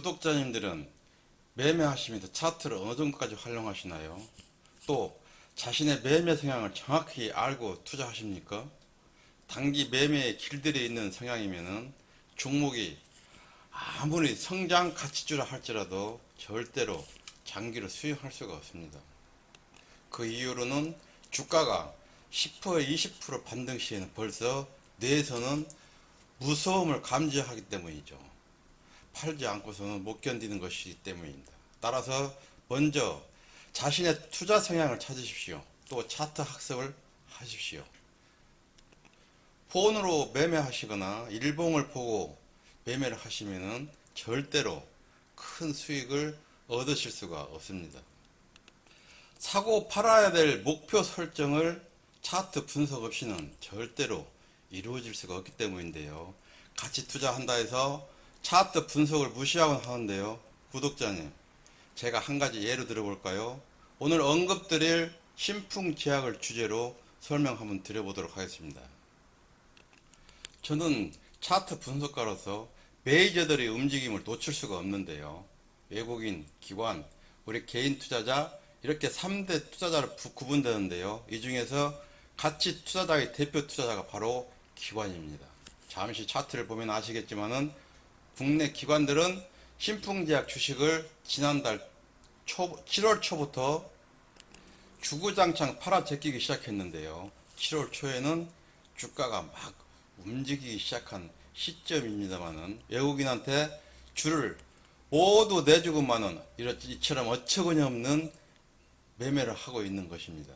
구독자님들은 매매하시면서 차트를 어느 정도까지 활용하시나요? 또 자신의 매매 성향을 정확히 알고 투자하십니까? 단기 매매에 길들여 있는 성향이면은 종목이 아무리 성장 가치주라 할지라도 절대로 장기로 수익할 수가 없습니다. 그 이유로는 주가가 10% 20% 반등 시에는 벌써 뇌에서는 무서움을 감지하기 때문이죠. 팔지 않고서는 못 견디는 것이기 때문입니다. 따라서 먼저 자신의 투자 성향을 찾으십시오. 또 차트 학습을 하십시오. 폰으로 매매하시거나 일봉을 보고 매매를 하시면은 절대로 큰 수익을 얻으실 수가 없습니다. 사고 팔아야 될 목표 설정을 차트 분석 없이는 절대로 이루어질 수가 없기 때문인데요. 같이 투자한다 해서 차트 분석을 무시하곤 하는데요. 구독자님, 제가 한 가지 예로 들어볼까요? 오늘 언급드릴 신풍제약을 주제로 설명 한번 드려보도록 하겠습니다. 저는 차트 분석가로서 메이저들의 움직임을 놓칠 수가 없는데요. 외국인, 기관, 우리 개인 투자자 이렇게 3대 투자자로 구분되는데요. 이 중에서 가치 투자자의 대표 투자자가 바로 기관입니다. 잠시 차트를 보면 아시겠지만은 국내 기관들은 신풍제약 주식을 지난달 7월 초부터 주구장창 팔아 제끼기 시작했는데요. 7월 초에는 주가가 막 움직이기 시작한 시점입니다만은 외국인한테 줄을 모두 내주고만은 이처럼 어처구니 없는 매매를 하고 있는 것입니다.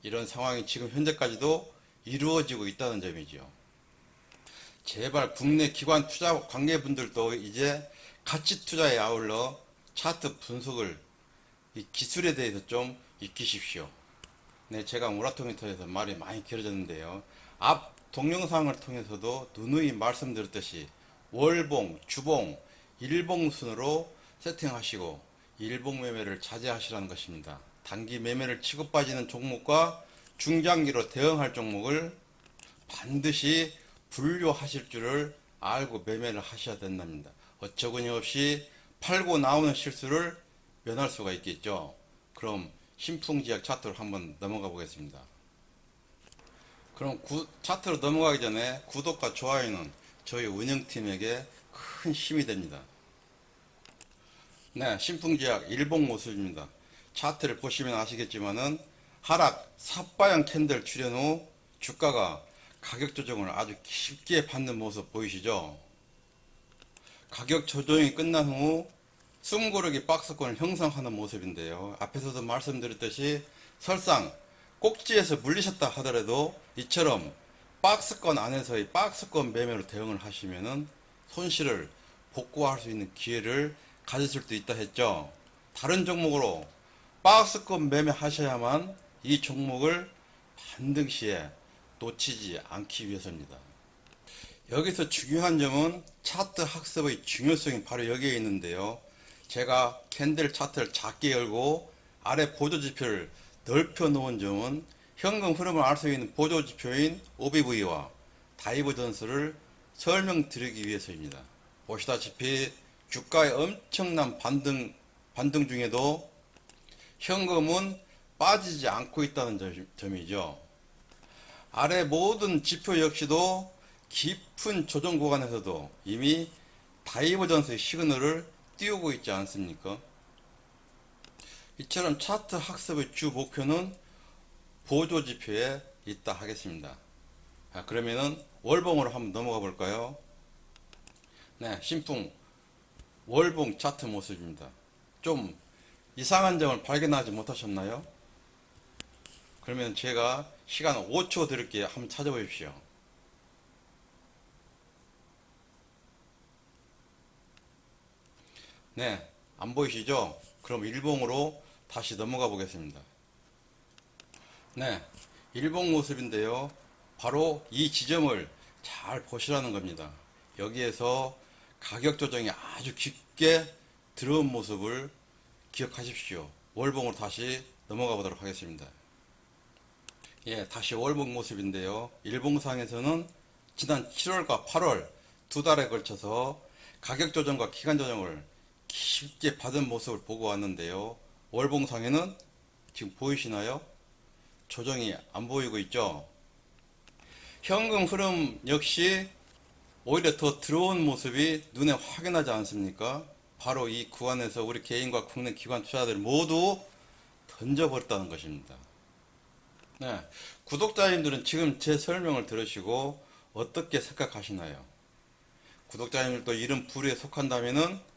이런 상황이 지금 현재까지도 이루어지고 있다는 점이죠. 제발 국내 기관 투자 관계분들도 이제 가치 투자에 아울러 차트 분석을 이 기술에 대해서 좀 익히십시오. 네, 제가 무라토미터에서 말이 많이 길어졌는데요. 앞 동영상을 통해서도 누누이 말씀드렸듯이 월봉, 주봉, 일봉 순으로 세팅하시고 일봉 매매를 자제하시라는 것입니다. 단기 매매를 치고 빠지는 종목과 중장기로 대응할 종목을 반드시 분류하실 줄을 알고 매매를 하셔야 된답니다. 어처구니 없이 팔고 나오는 실수를 면할 수가 있겠죠. 그럼 신풍제약 차트로 한번 넘어가 보겠습니다. 그럼 차트로 넘어가기 전에 구독과 좋아요는 저희 운영팀에게 큰 힘이 됩니다. 네, 신풍제약 일봉 모습입니다. 차트를 보시면 아시겠지만은 하락 삿바형 캔들 출현 후 주가가 가격 조정을 아주 깊게 받는 모습 보이시죠? 가격 조정이 끝난 후 숨고르기 박스권을 형성하는 모습인데요. 앞에서도 말씀드렸듯이 설상 꼭지에서 물리셨다 하더라도 이처럼 박스권 안에서의 박스권 매매로 대응을 하시면은 손실을 복구할 수 있는 기회를 가지실 수 있다 했죠. 다른 종목으로 박스권 매매 하셔야만 이 종목을 반등 시에 놓치지 않기 위해서입니다. 여기서 중요한 점은 차트 학습의 중요성이 바로 여기에 있는데요. 제가 캔들 차트를 작게 열고 아래 보조지표를 넓혀 놓은 점은 현금 흐름을 알 수 있는 보조지표인 OBV와 다이버전스를 설명드리기 위해서입니다. 보시다시피 주가의 엄청난 반등 중에도 현금은 빠지지 않고 있다는 점이죠. 아래 모든 지표 역시도 깊은 조정 구간에서도 이미 다이버전스의 시그널을 띄우고 있지 않습니까? 이처럼 차트 학습의 주 목표는 보조지표에 있다 하겠습니다. 그러면은 월봉으로 한번 넘어가 볼까요? 네, 신풍 월봉 차트 모습입니다. 좀 이상한 점을 발견하지 못하셨나요? 그러면 제가 시간 5초 드릴게요. 한번 찾아보십시오. 네, 안 보이시죠? 그럼 일봉으로 다시 넘어가 보겠습니다. 네, 일봉 모습인데요. 바로 이 지점을 잘 보시라는 겁니다. 여기에서 가격 조정이 아주 깊게 들어온 모습을 기억하십시오. 월봉으로 다시 넘어가 보도록 하겠습니다. 예, 다시 월봉 모습인데요. 일봉상에서는 지난 7월과 8월 두 달에 걸쳐서 가격 조정과 기간 조정을 쉽게 받은 모습을 보고 왔는데요. 월봉상에는 지금 보이시나요? 조정이 안 보이고 있죠? 현금 흐름 역시 오히려 더 들어온 모습이 눈에 확인하지 않습니까? 바로 이 구간에서 우리 개인과 국내 기관 투자들 모두 던져버렸다는 것입니다. 네, 구독자님들은 지금 제 설명을 들으시고 어떻게 생각하시나요? 구독자님들도 이런 부류에 속한다면은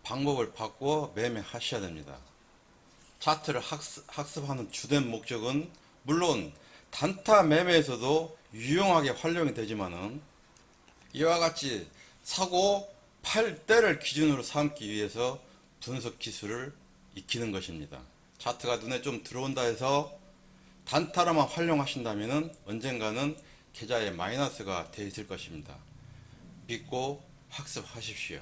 방법을 바꾸어 매매하셔야 됩니다. 차트를 학습하는 주된 목적은 물론 단타 매매에서도 유용하게 활용이 되지만은 이와 같이 사고 팔 때를 기준으로 삼기 위해서 분석 기술을 익히는 것입니다. 차트가 눈에 좀 들어온다 해서 단타로만 활용하신다면 언젠가는 계좌에 마이너스가 되어 있을 것입니다. 믿고 학습하십시오.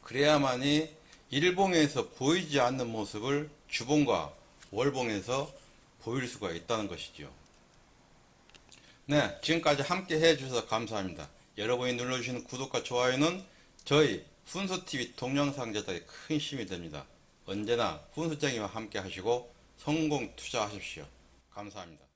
그래야만이 일봉에서 보이지 않는 모습을 주봉과 월봉에서 보일 수가 있다는 것이죠. 네, 지금까지 함께 해주셔서 감사합니다. 여러분이 눌러주시는 구독과 좋아요는 저희 훈수TV 동영상 제작에 큰 힘이 됩니다. 언제나 훈수쟁이와 함께 하시고 성공 투자하십시오. 감사합니다.